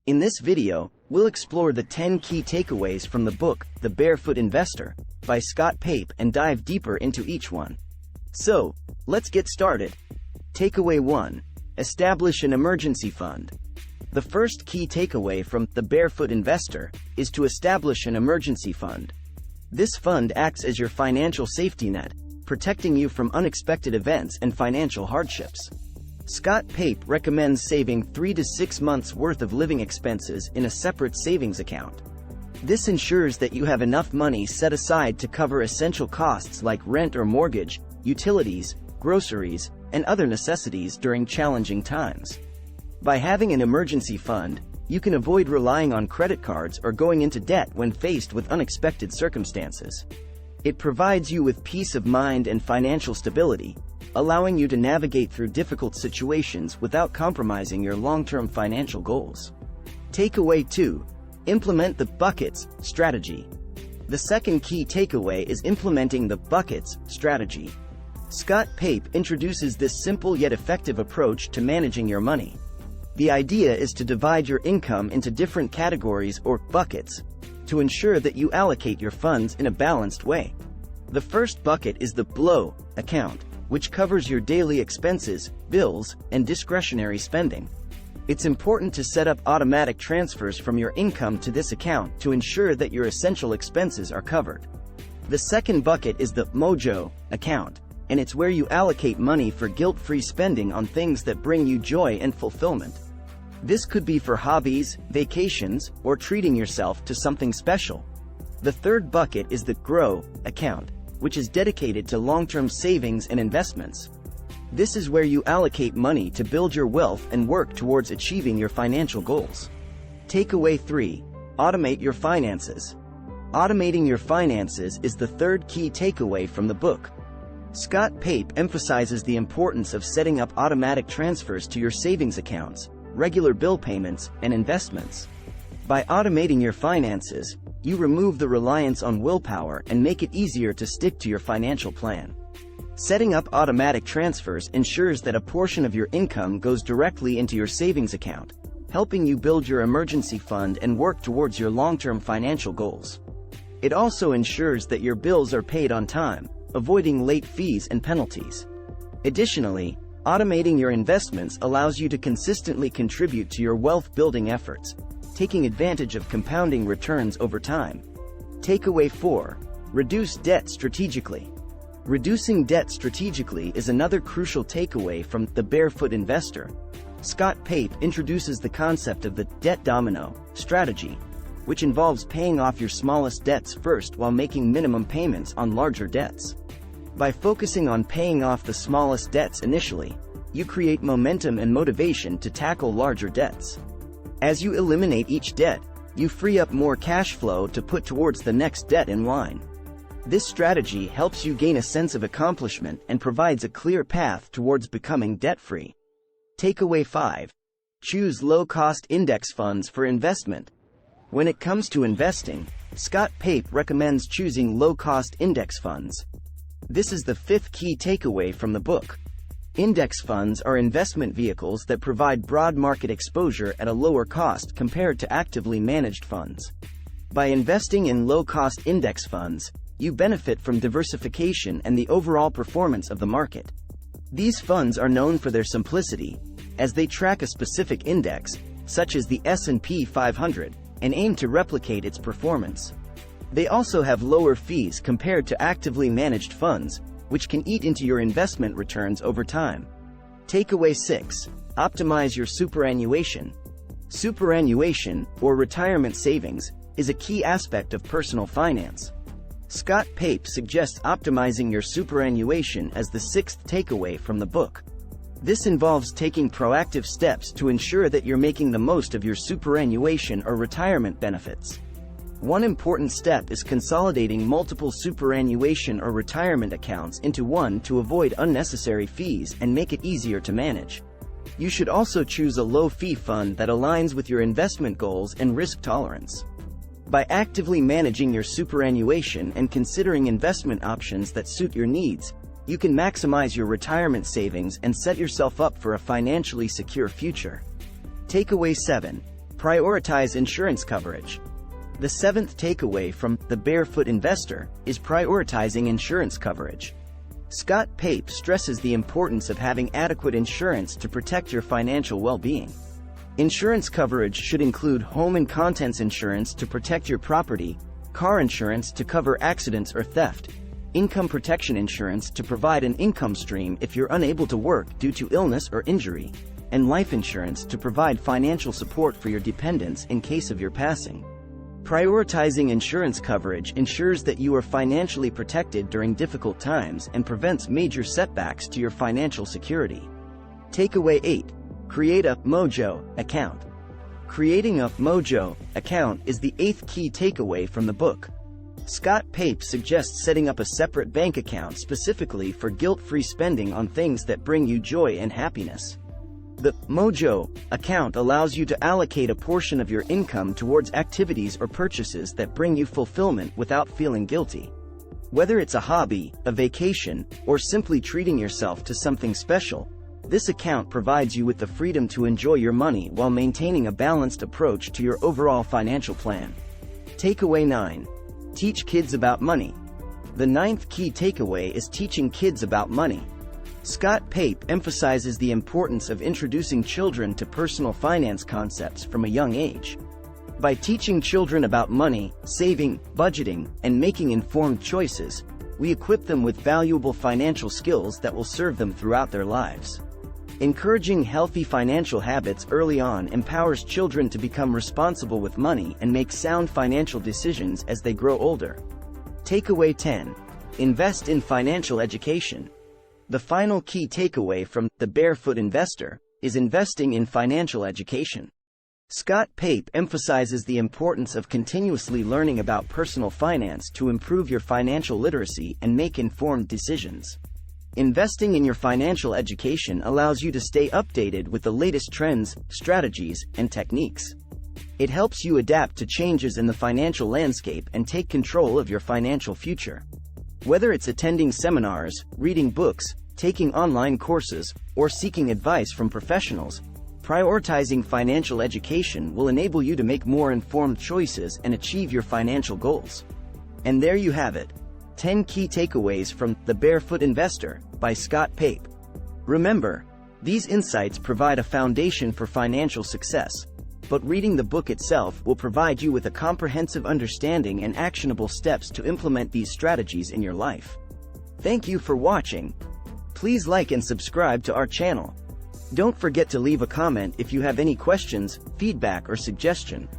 In this video, we'll explore the 10 key takeaways from the book, The Barefoot Investor, by Scott Pape, and dive deeper into each one. So, let's get started. Takeaway 1. Establish an emergency fund. The first key takeaway from The Barefoot Investor is to establish an emergency fund. This fund acts as your financial safety net, protecting you from unexpected events and financial hardships. Scott Pape recommends saving 3 to 6 months' worth of living expenses in a separate savings account. This ensures that you have enough money set aside to cover essential costs like rent or mortgage, utilities, groceries, and other necessities during challenging times. By having an emergency fund, you can avoid relying on credit cards or going into debt when faced with unexpected circumstances. It provides you with peace of mind and financial stability, allowing you to navigate through difficult situations without compromising your long-term financial goals. Takeaway 2. Implement the buckets strategy. The second key takeaway is implementing the buckets strategy. Scott Pape introduces this simple yet effective approach to managing your money. The idea is to divide your income into different categories or buckets to ensure that you allocate your funds in a balanced way. The first bucket is the blow account, which covers your daily expenses, bills, and discretionary spending. It's important to set up automatic transfers from your income to this account to ensure that your essential expenses are covered. The second bucket is the mojo account, and it's where you allocate money for guilt-free spending on things that bring you joy and fulfillment. This could be for hobbies, vacations, or treating yourself to something special. The third bucket is the grow account, which is dedicated to long-term savings and investments. This is where you allocate money to build your wealth and work towards achieving your financial goals. Takeaway 3. Automate your finances. Automating your finances is the third key takeaway from the book. Scott Pape emphasizes the importance of setting up automatic transfers to your savings accounts, regular bill payments, and investments. By automating your finances, you remove the reliance on willpower and make it easier to stick to your financial plan. Setting up automatic transfers ensures that a portion of your income goes directly into your savings account, helping you build your emergency fund and work towards your long-term financial goals. It also ensures that your bills are paid on time, avoiding late fees and penalties. Additionally, automating your investments allows you to consistently contribute to your wealth-building efforts, taking advantage of compounding returns over time. Takeaway 4. Reduce debt strategically. Reducing debt strategically is another crucial takeaway from The Barefoot Investor. Scott Pape introduces the concept of the debt domino strategy, which involves paying off your smallest debts first while making minimum payments on larger debts. By focusing on paying off the smallest debts initially, you create momentum and motivation to tackle larger debts. As you eliminate each debt, you free up more cash flow to put towards the next debt in line. This strategy helps you gain a sense of accomplishment and provides a clear path towards becoming debt-free. Takeaway 5. Choose low-cost index funds for investment. When it comes to investing, Scott Pape recommends choosing low-cost index funds. This is the fifth key takeaway from the book. Index funds are investment vehicles that provide broad market exposure at a lower cost compared to actively managed funds. By investing in low-cost index funds, you benefit from diversification and the overall performance of the market. These funds are known for their simplicity, as they track a specific index, such as the S&P 500, and aim to replicate its performance. They also have lower fees compared to actively managed funds, which can eat into your investment returns over time. Takeaway 6. Optimize your superannuation. Superannuation, or retirement savings, is a key aspect of personal finance. Scott Pape suggests optimizing your superannuation as the sixth takeaway from the book. This involves taking proactive steps to ensure that you're making the most of your superannuation or retirement benefits. One important step is consolidating multiple superannuation or retirement accounts into one to avoid unnecessary fees and make it easier to manage. You should also choose a low-fee fund that aligns with your investment goals and risk tolerance. By actively managing your superannuation and considering investment options that suit your needs, you can maximize your retirement savings and set yourself up for a financially secure future. Takeaway 7. Prioritize insurance coverage. The seventh takeaway from The Barefoot Investor is prioritizing insurance coverage. Scott Pape stresses the importance of having adequate insurance to protect your financial well-being. Insurance coverage should include home and contents insurance to protect your property, car insurance to cover accidents or theft, income protection insurance to provide an income stream if you're unable to work due to illness or injury, and life insurance to provide financial support for your dependents in case of your passing. Prioritizing insurance coverage ensures that you are financially protected during difficult times and prevents major setbacks to your financial security. Takeaway 8. Create a mojo account. Creating a mojo account is the eighth key takeaway from the book. Scott Pape suggests setting up a separate bank account specifically for guilt-free spending on things that bring you joy and happiness. The mojo account allows you to allocate a portion of your income towards activities or purchases that bring you fulfillment without feeling guilty. Whether it's a hobby, a vacation, or simply treating yourself to something special, this account provides you with the freedom to enjoy your money while maintaining a balanced approach to your overall financial plan. Takeaway 9. Teach kids about money. The ninth key takeaway is teaching kids about money. Scott Pape emphasizes the importance of introducing children to personal finance concepts from a young age. By teaching children about money, saving, budgeting, and making informed choices, we equip them with valuable financial skills that will serve them throughout their lives. Encouraging healthy financial habits early on empowers children to become responsible with money and make sound financial decisions as they grow older. Takeaway 10. Invest in financial education. The final key takeaway from The Barefoot Investor is investing in financial education. Scott Pape emphasizes the importance of continuously learning about personal finance to improve your financial literacy and make informed decisions. Investing in your financial education allows you to stay updated with the latest trends, strategies, and techniques. It helps you adapt to changes in the financial landscape and take control of your financial future. Whether it's attending seminars, reading books, taking online courses, or seeking advice from professionals, prioritizing financial education will enable you to make more informed choices and achieve your financial goals. And there you have it. 10 key takeaways from The Barefoot Investor by Scott Pape. Remember, these insights provide a foundation for financial success, but reading the book itself will provide you with a comprehensive understanding and actionable steps to implement these strategies in your life. Thank you for watching. Please like and subscribe to our channel. Don't forget to leave a comment if you have any questions, feedback, or suggestion.